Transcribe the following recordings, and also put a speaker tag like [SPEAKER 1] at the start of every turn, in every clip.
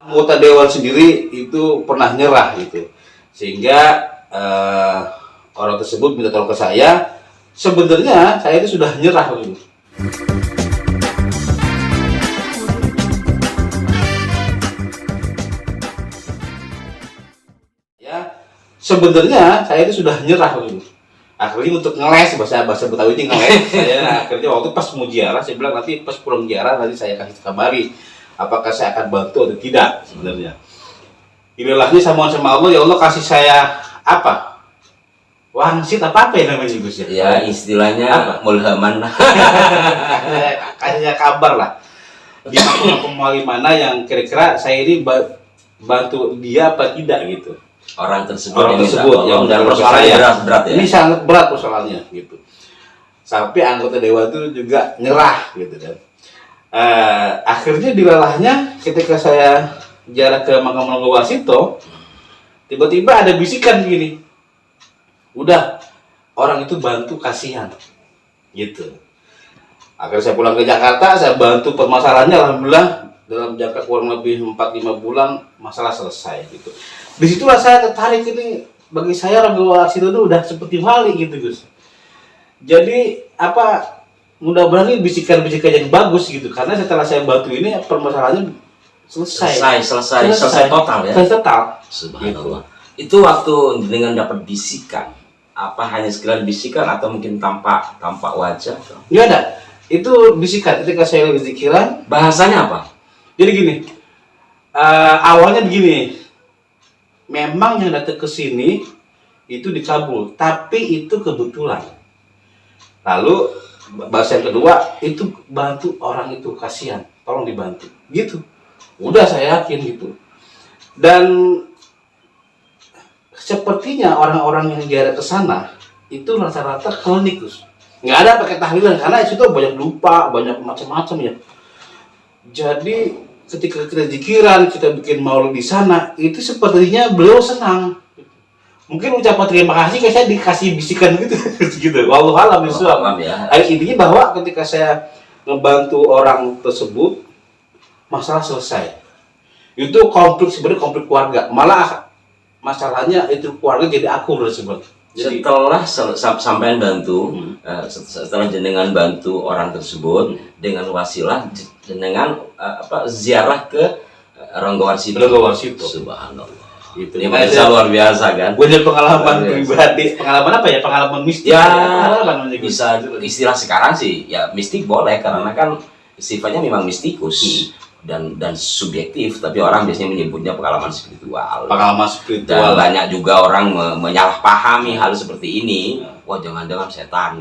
[SPEAKER 1] Anggota dewan sendiri itu pernah nyerah gitu, sehingga orang tersebut minta tolong ke saya. Sebenarnya saya itu sudah nyerah gitu. Sebenarnya saya itu sudah nyerah gitu. Akhirnya untuk ngeles, bahasa Betawi ini ngeles. Saya akhirnya waktu pas mau ziarah, saya bilang nanti pas pulang ziarah nanti saya kasih kabari apakah saya akan bantu atau tidak. Sebenarnya ilahnya sama Allah, ya Allah kasih saya apa, wangsit apa ya namanya Gus ya?
[SPEAKER 2] Ya istilahnya apa? Mulhaman lah.
[SPEAKER 1] Kasihnya kabar lah di mana yang kira-kira saya ini bantu dia apa tidak gitu.
[SPEAKER 2] Orang tersebut
[SPEAKER 1] yang
[SPEAKER 2] dan persoalannya berat ya.
[SPEAKER 1] Ini sangat berat persoalannya gitu. Sampai anggota dewan itu juga nyerah gitu kan. Akhirnya dilalahnya ketika saya jarak ke makam Warsito, tiba-tiba ada bisikan gini. Udah, orang itu bantu kasihan. Gitu. Akhirnya saya pulang ke Jakarta, saya bantu permasalahannya, alhamdulillah dalam jangka kurang lebih 4-5 bulan masalah selesai gitu. Disitulah saya tertarik, ini bagi saya Rangga Warsito itu udah seperti wali gitu Gus. Jadi apa, mudah-mudahan ini bisikan-bisikan yang bagus gitu, karena setelah saya bantu ini permasalahannya selesai total ya. Selesai total.
[SPEAKER 2] Subhanallah. Gitu. Itu waktu dengan dapat bisikan, apa hanya sekedar bisikan atau mungkin tampak wajah?
[SPEAKER 1] Nggak ada. Itu bisikan ketika saya lagi zikiran.
[SPEAKER 2] Bahasanya apa?
[SPEAKER 1] Jadi gini, awalnya begini, memang yang datang ke sini itu dikabul, tapi itu kebetulan. Lalu bahasa yang kedua itu bantu orang itu kasihan, tolong dibantu, gitu. Udah saya yakin gitu. Dan sepertinya orang-orang yang jarak ke sana itu rata-rata klinik, Gus. Nggak ada pakai tahlilan karena itu banyak lupa, banyak macam-macam ya. Jadi ketika kita zikiran, kita bikin maulid di sana, itu sepertinya beliau senang. Mungkin ucapan terima kasih kayak saya dikasih bisikan gitu, gitu. Wallahu a'lam bishawab. Intinya bahwa ketika saya ngebantu orang tersebut, masalah selesai. Itu sebenarnya konflik keluarga. Malah masalahnya itu keluarga jadi akur sebenarnya.
[SPEAKER 2] Setelah sampai bantu, setelah jenengan bantu orang tersebut dengan wasilah jenengan ziarah ke Rangga Warsito. Subhanallah.
[SPEAKER 1] Itu
[SPEAKER 2] ya, luar biasa kan.
[SPEAKER 1] Punya pengalaman pribadi, pengalaman apa ya? Pengalaman mistik.
[SPEAKER 2] Ya, bisa istilah sekarang sih ya mistik boleh karena kan sifatnya memang mistikus dan subjektif, tapi orang biasanya menyebutnya pengalaman spiritual. Dan banyak juga orang menyalahpahami hal seperti ini. Wah, jangan-jangan setan.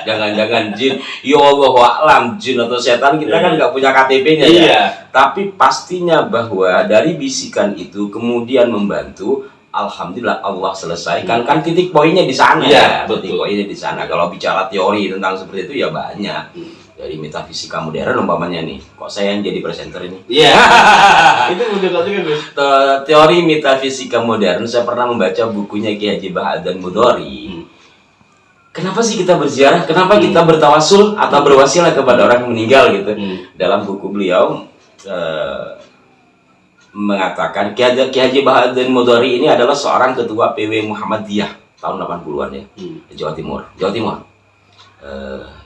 [SPEAKER 2] Jangan-jangan jin. Ya Allah a'lam, jin atau setan kita kan nggak punya KTP-nya ya. Tapi pastinya bahwa dari bisikan itu kemudian membantu. Alhamdulillah Allah selesaikan. Kan titik poinnya di sana ya. Titik poinnya di sana. Kalau bicara teori tentang seperti itu ya banyak. Dari metafisika modern umpamanya nih, kok saya yang jadi presenter ini?
[SPEAKER 1] Iya. Itu benar juga Gus.
[SPEAKER 2] Teori metafisika modern, saya pernah membaca bukunya Kiai Haji Bahadan Mudhari. Kenapa sih kita berziarah? Kenapa kita bertawasul atau berwasilah kepada orang yang meninggal gitu? Dalam buku beliau mengatakan Kiai Haji Bahadan Mudhari ini adalah seorang ketua PW Muhammadiyah tahun 80-an ya, Jawa Timur.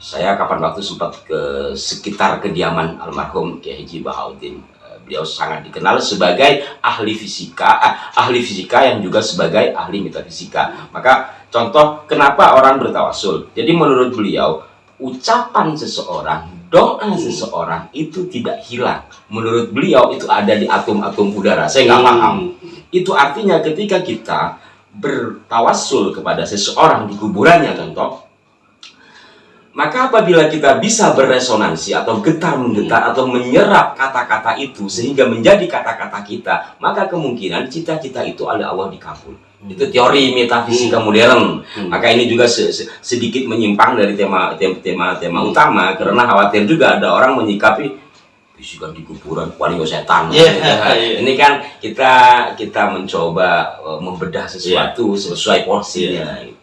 [SPEAKER 2] Saya kapan waktu sempat ke sekitar kediaman almarhum Kiai Haji Bahaudin. Beliau sangat dikenal sebagai ahli fisika yang juga sebagai ahli metafisika. Maka contoh kenapa orang bertawasul. Jadi menurut beliau ucapan seseorang, doa seseorang itu tidak hilang. Menurut beliau itu ada di atom-atom udara. Saya nggak paham. Itu artinya ketika kita bertawasul kepada seseorang di kuburannya contoh, maka apabila kita bisa beresonansi atau getar-menggetar atau menyerap kata-kata itu sehingga menjadi kata-kata kita, maka kemungkinan cita-cita itu oleh Allah dikabul. Itu teori metafisika modern. Maka ini juga sedikit menyimpang dari tema utama karena khawatir juga ada orang menyikapi bisikan di kuburan paling setan. Ini kan kita mencoba membedah sesuatu sesuai porsinya.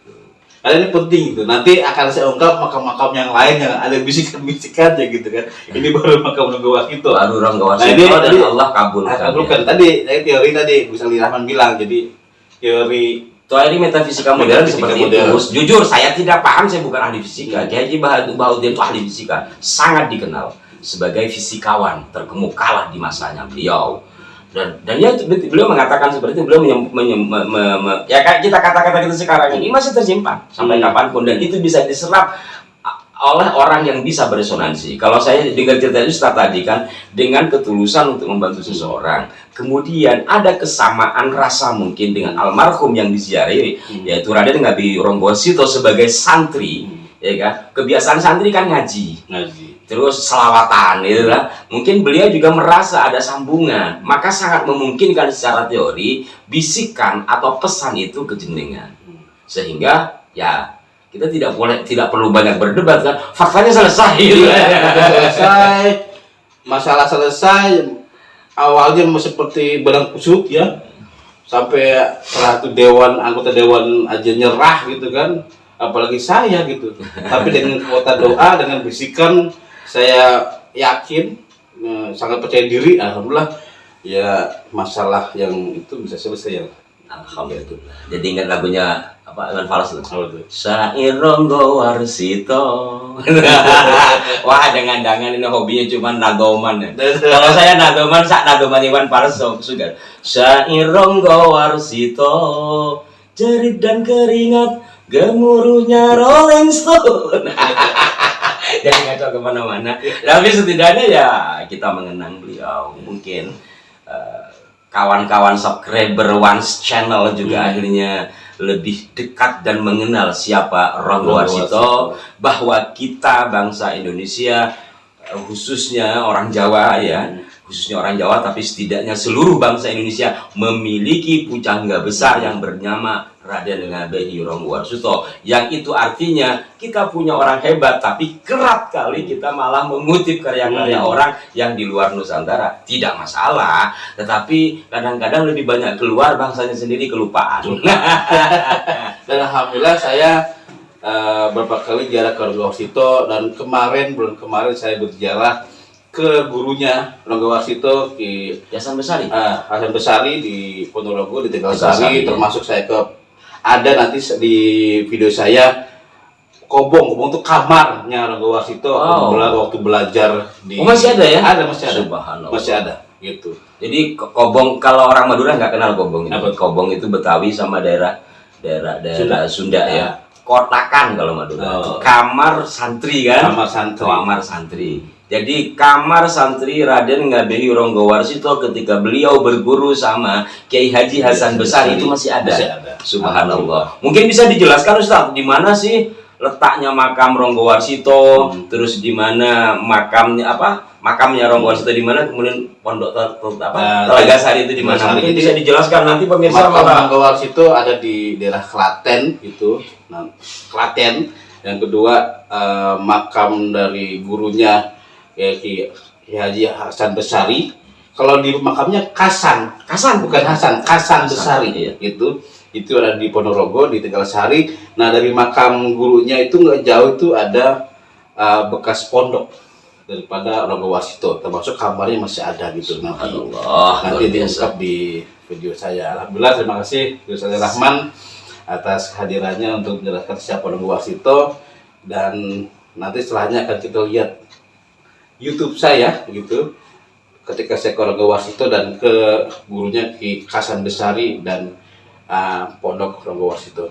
[SPEAKER 1] Karena ini penting gitu. Nanti akan saya ungkap makam-makam yang lain yang ada bisikan-bisikannya gitu kan. Ini baru makam Ronggo Warsito.
[SPEAKER 2] Baru Ronggo
[SPEAKER 1] Nah, ini
[SPEAKER 2] Warsito dan
[SPEAKER 1] tadi
[SPEAKER 2] Allah kabulkan.
[SPEAKER 1] kabulkan. Tadi teori tadi Gus Ali Rahman bilang, jadi teori
[SPEAKER 2] Teori metafisika modern
[SPEAKER 1] Metafisika
[SPEAKER 2] seperti
[SPEAKER 1] modern.
[SPEAKER 2] itu. Jujur saya tidak paham, saya bukan ahli fisika. Kiai Haji Bahaudin itu ahli fisika, sangat dikenal sebagai fisikawan terkemukalah di masanya beliau. Dan ya beliau mengatakan seperti itu, beliau ya kayak kita kata-kata kita sekarang ini masih tersimpan sampai kapanpun, dan itu bisa diserap oleh orang yang bisa beresonansi. Kalau saya dengar cerita Ustaz tadi kan, dengan ketulusan untuk membantu seseorang, kemudian ada kesamaan rasa mungkin dengan almarhum yang diziarahi, yaitu Raden Ngabeyi Ronggo Warsito sebagai santri, ya kan? Kebiasaan santri kan ngaji, terus selawatan, gitu lah. Mungkin beliau juga merasa ada sambungan, maka sangat memungkinkan secara teori bisikan atau pesan itu ke jenengan, sehingga ya kita tidak perlu banyak berdebat kan, faktanya selesai.
[SPEAKER 1] selesai, masalah selesai. Awalnya seperti barang kusut ya, sampai setelah itu anggota dewan aja nyerah gitu kan, apalagi saya gitu. Tapi dengan kuota doa, dengan bisikan, saya yakin, sangat percaya diri, alhamdulillah ya, masalah yang itu bisa selesai ya.
[SPEAKER 2] Alhamdulillah. Jadi ingat lagunya apa, dengan Fals itu?
[SPEAKER 1] Sair
[SPEAKER 2] Ronggo Warsito. Wah, jangan-jangan ini hobinya cuma nagoman ya. Kalau saya nagoman, nagoman Iwan Fals sudah. Sair Ronggo Warsito, jerit dan keringat, gemuruhnya Rolling Stone. Jadi ngaco kemana-mana. Tapi setidaknya ya kita mengenang beliau. Mungkin kawan-kawan subscriber Once Channel juga akhirnya lebih dekat dan mengenal siapa Ronggo Warsito, bahwa kita bangsa Indonesia, khususnya orang Jawa ya, khususnya orang Jawa, tapi setidaknya seluruh bangsa Indonesia memiliki pujangga besar yang bernama Raden Ngabeyi Ronggo Warsito, yang itu artinya kita punya orang hebat, tapi kerap kali kita malah mengutip karya-karya orang yang di luar Nusantara. Tidak masalah, tetapi kadang-kadang lebih banyak keluar, bangsanya sendiri kelupaan.
[SPEAKER 1] Dan alhamdulillah saya beberapa kali ziarah ke Ronggo Warsito, dan bulan kemarin saya berziarah ke gurunya Ronggo Warsito di
[SPEAKER 2] Hasan Besari.
[SPEAKER 1] Hasan Besari di Ponorogo, di Tegalsari, termasuk saya ada nanti di video saya Kobong itu kamarnya Ronggo Warsito waktu belajar di.
[SPEAKER 2] Masih ada ya?
[SPEAKER 1] Masih ada.
[SPEAKER 2] Subhanallah.
[SPEAKER 1] Masih ada gitu.
[SPEAKER 2] Jadi Kobong, kalau orang Madura nggak kenal Kobong itu. Kobong itu Betawi sama daerah Sunda ya. Kotakan kalau Madura. Kamar santri kan? Kamar santri. Jadi kamar santri Raden Ngabeyi Ronggo Warsito ketika beliau berguru sama Kiai Haji Hasan Besari itu masih ada. Subhanallah. Mungkin bisa dijelaskan Ustaz, di mana sih letaknya makam Ronggo Warsito, terus di mana makamnya Ronggo Warsito di mana, kemudian pondok Telaga Sari itu di mana? Mungkin bisa dijelaskan, nanti pemirsa.
[SPEAKER 1] Makam Ronggo Warsito ada di daerah Klaten gitu. Nah, Klaten. Yang kedua makam dari gurunya Kiai Haji Hasan Besari. Kalau di makamnya Kasan bukan Hasan, Kasan Besari ya, gitu. Itu ada di Ponorogo, di Tegalsari. Nah, dari makam gurunya itu nggak jauh itu ada bekas pondok daripada Ronggo Warsito, termasuk kamarnya masih ada gitu. Nanti diungkap di video saya. Alhamdulillah, terima kasih Gus Ali Rahman atas kehadirannya untuk menjelaskan siapa Ronggo Warsito, dan nanti setelahnya akan kita lihat YouTube saya gitu, ketika saya ke Ronggo Warsito dan ke gurunya Ki Hasan Besari dan Pondok Ronggo Warsito.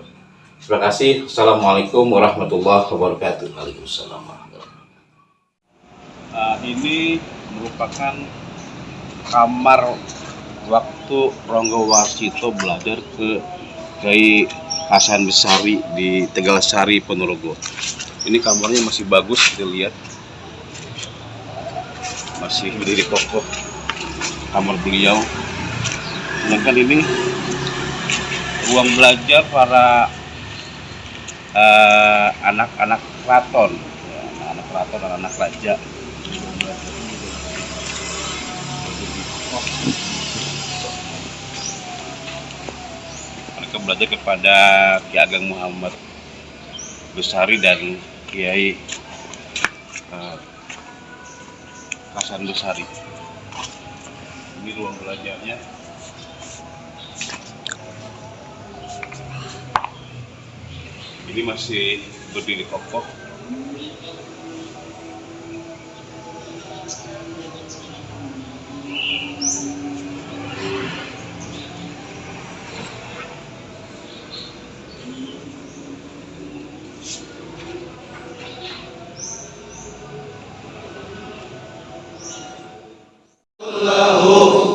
[SPEAKER 1] Terima kasih. Assalamualaikum warahmatullahi wabarakatuh.
[SPEAKER 2] Waalaikumsalam warahmatullahi
[SPEAKER 1] wabarakatuh. Ini merupakan kamar waktu Ronggo Warsito belajar ke Kiai Hasan Besari di Tegalsari, Ponorogo. Ini kamarnya masih bagus, kita lihat. Masih berdiri kokoh kamar beliau. Sedangkan ini ruang belajar para anak-anak keraton, anak keraton dan anak raja. Mereka belajar kepada Ki Ageng Muhammad
[SPEAKER 3] Besari dan Kiai Hasan Besari. Ini ruang belajarnya. Ini masih berdiri kokoh.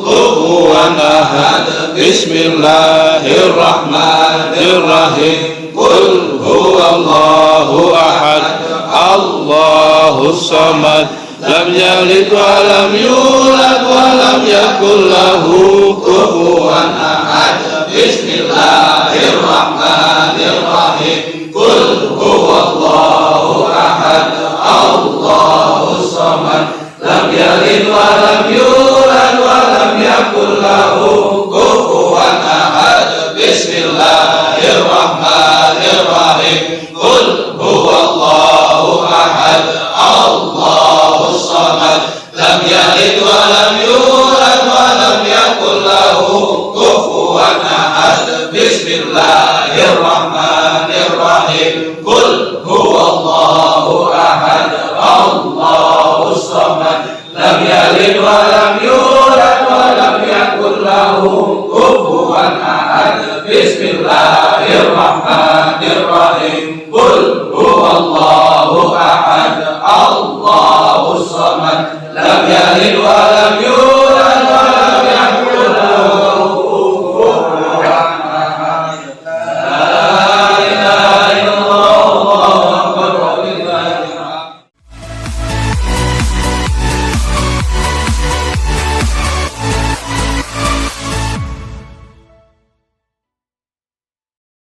[SPEAKER 4] Kufuwan ahad. Bismillahirrahmanirrahim. Qul huwallahu ahad. Allahus samad. Lam yalid wa lam yulad wa lam yakul lahu kufuwan ahad. Bismillahirrahmanirrahim. Qul huwallahu ahad. Allahus samad. Lam yalid wa lam yulad wa lam yakul lahu